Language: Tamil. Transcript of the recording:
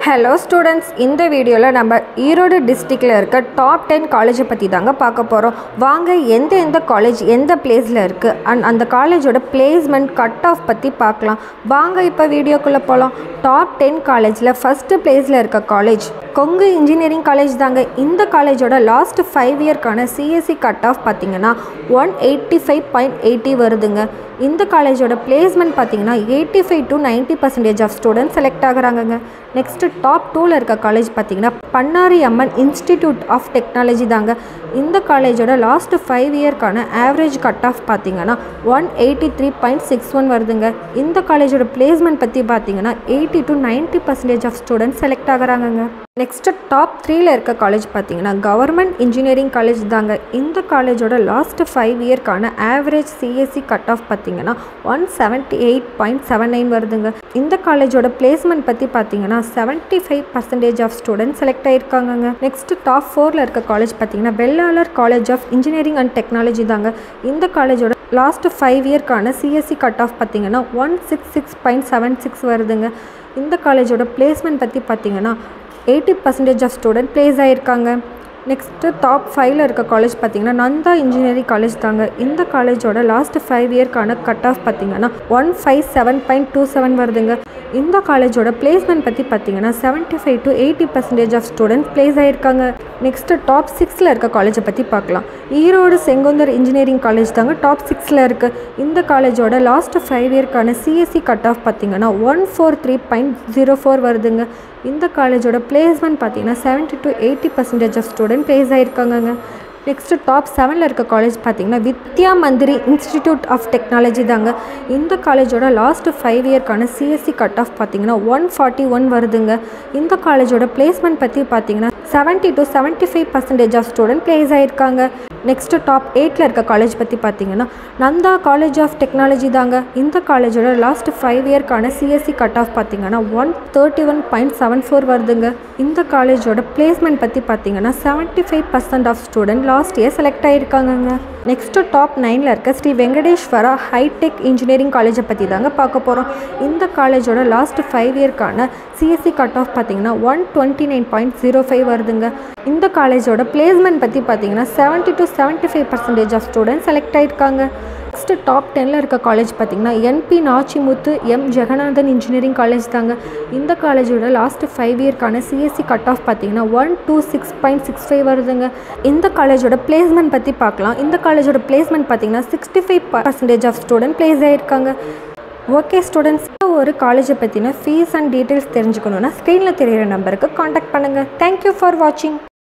Hello students, இந்த வீடியோல நம்ம ஈரோடு டிஸ்ட்ரிக்ட்ல இருக்க டாப் 10 காலேஜ் பத்தி தாங்க பார்க்க போறோம். வாங்க எந்த காலேஜ் எந்த பிளேஸ்ல இருக்கு அந்த காலேஜோட பிளேஸ்மென்ட் கட் ஆஃப் பத்தி பார்க்கலாம். வாங்க இப்ப வீடியோக்குள்ள போலாம். டாப் 10 காலேஜ்ல ஃபர்ஸ்ட் பிளேஸ்ல இருக்க காலேஜ் கொங்கு இன்ஜினியரிங் காலேஜ் தாங்க. இந்த காலேஜோட லாஸ்ட் 5 இயர்க்கான சிஎஸ்சி கட் ஆஃப் பார்த்தீங்கன்னா 185.80 வருதுங்க. இந்த காலேஜோட பிளேஸ்மெண்ட் பார்த்தீங்கன்னா 85 to 90% ஆஃப் ஸ்டூடெண்ட்ஸ் செலக்ட் ஆகுறாங்கங்க. நெக்ஸ்ட்டு டாப் 2ல் இருக்க காலேஜ் பார்த்தீங்கன்னா Bannari Amman institute of technology தாங்க. இந்த காலேஜோட லாஸ்ட் 5 இயர்க்கான ஆவரேஜ் கட் ஆஃப் பார்த்தீங்கன்னா 183.61 வருதுங்க. இந்த காலேஜோட பிளேஸ்மெண்ட் பற்றி பார்த்தீங்கன்னா 80 to 90% ஆஃப் ஸ்டூடெண்ட்ஸ் செலக்ட் ஆகுறாங்கங்க. நெக்ஸ்ட்டு டாப் 3ல் இருக்க காலேஜ் பார்த்தீங்கன்னா கவர்மெண்ட் இன்ஜினியரிங் காலேஜ் தாங்க. இந்த காலேஜோட லாஸ்ட் 5 இயர்க்கான ஆவரேஜ் சிஎஸ்சி கட் ஆஃப் பார்த்தீங்கன்னா 178.79 வருதுங்க. இந்த காலேஜோட பிளேஸ்மெண்ட் பற்றி பார்த்தீங்கன்னா 75% ஆஃப் ஸ்டூடெண்ட்ஸ் செலக்ட் ஆகிருக்காங்க. நெக்ஸ்ட்டு டாப் 4ல் இருக்க காலேஜ் பார்த்தீங்கன்னா Vellalar college of engineering and technology தாங்க. இந்த காலேஜோட லாஸ்ட் 5 இயர்க்கான சிஎஸ்சி கட் ஆஃப் பார்த்தீங்கன்னா 166.76 வருதுங்க. இந்த காலேஜோட பிளேஸ்மெண்ட் பற்றி பார்த்தீங்கன்னா 80% ஆஃப் ஸ்டூடெண்ட் பிளேஸ் ஆகியிருக்காங்க. நெக்ஸ்ட்டு டாப் 5ல் இருக்க காலேஜ் பார்த்தீங்கன்னா நந்தா இன்ஜினியரிங் காலேஜ் தாங்க. இந்த காலேஜோட லாஸ்ட் 5 இயர்க்கான கட் ஆஃப் பார்த்தீங்கன்னா 157.27 வருதுங்க. இந்த காலேஜோட பிளேஸ்மெண்ட் பற்றி பார்த்தீங்கன்னா 75 to 80% ஆஃப் ஸ்டூடெண்ட்ஸ் பிளேஸ் ஆகியிருக்காங்க. நெக்ஸ்ட்டு டாப் 6ல் இருக்க காலேஜை பற்றி பார்க்கலாம். ஈரோடு செங்குந்தர் இன்ஜினியரிங் காலேஜ் தாங்க டாப் 6ல் இருக்குது. இந்த காலேஜோட லாஸ்ட் 5 இயர்க்கான சிஎஸ்சி கட் ஆஃப் பார்த்தீங்கன்னா 143.04 வருதுங்க. இந்த காலேஜோட பிளேஸ்மெண்ட் பார்த்தீங்கன்னா 70 to 80% ஆஃப் ஸ்டூடெண்ட் பிளேஸ் ஆகியிருக்காங்க. நெக்ஸ்ட்டு டாப் 7ல் இருக்க காலேஜ் பார்த்தீங்கன்னா வித்யா மந்திரி இன்ஸ்டிடியூட் ஆஃப் டெக்னாலஜி தாங்க. இந்த காலேஜோட லாஸ்ட் 5 இயர்க்கான சிஎஸ்சி கட் ஆஃப் பார்த்தீங்கன்னா 141 வருதுங்க. இந்த காலேஜோட பிளேஸ்மெண்ட் பற்றி பார்த்தீங்கன்னா 70 to 75% ஆஃப் ஸ்டூடெண்ட் பிளேஸ் ஆகியிருக்காங்க. நெக்ஸ்ட்டு டாப் 8ல் இருக்க காலேஜ் பற்றி பார்த்தீங்கன்னா நந்தா காலேஜ் ஆஃப் டெக்னாலஜி தாங்க. இந்த காலேஜோட லாஸ்ட் 5 இயர்க்கான சிஎஸ்சி கட் ஆஃப் பார்த்தீங்கன்னா 131.74 வருதுங்க. இந்த காலேஜோட பிளேஸ்மெண்ட் பற்றி பார்த்தீங்கன்னா 75% of student last year select ஆகியிருக்காங்க. நெக்ஸ்ட்டு டாப் 9ல் இருக்க ஸ்ரீ வெங்கடேஸ்வரா ஹைடெக் இன்ஜினியரிங் காலேஜை பற்றி தாங்க பார்க்க போகிறோம். இந்த காலேஜோட லாஸ்ட் 5 இயர்க்கான சிஎஸ்சி கட் ஆஃப் பார்த்தீங்கன்னா 129.05 வருதுங்க. இந்த காலேஜோட பிளேஸ்மெண்ட் பற்றி பார்த்தீங்கன்னா 70 to 75% ஆஃப் ஸ்டூடெண்ட் செலக்ட் ஆகியிருக்காங்க. நெக்ஸ்ட்டு டாப் 10ல் இருக்க காலேஜ் பார்த்தீங்கன்னா என்பி நாச்சிமுத்து எம் ஜெகநாதன் இன்ஜினியரிங் காலேஜ் தாங்க. இந்த காலேஜோட லாஸ்ட் 5 இயர்க்கான சிஎஸ்சி கட் ஆஃப் பார்த்தீங்கன்னா 126.65 வருதுங்க. இந்த காலேஜோட பிளேஸ்மெண்ட் பற்றி பார்க்கலாம். இந்த காலேஜோட பிளேஸ்மெண்ட் பார்த்தீங்கன்னா 65% ஆஃப் ஸ்டூடெண்ட் பிளேஸ் ஆகியிருக்காங்க. ஓகே ஸ்டூடெண்ட்ஸ், ஒரு காலேஜை பற்றின ஃபீஸ் அண்ட் டீட்டெயில்ஸ் தெரிஞ்சுக்கணுன்னா ஸ்க்ரீனில் தெரிகிற நம்பருக்கு காண்டாக்ட் பண்ணுங்கள். தேங்க்யூ ஃபார் வாட்சிங்.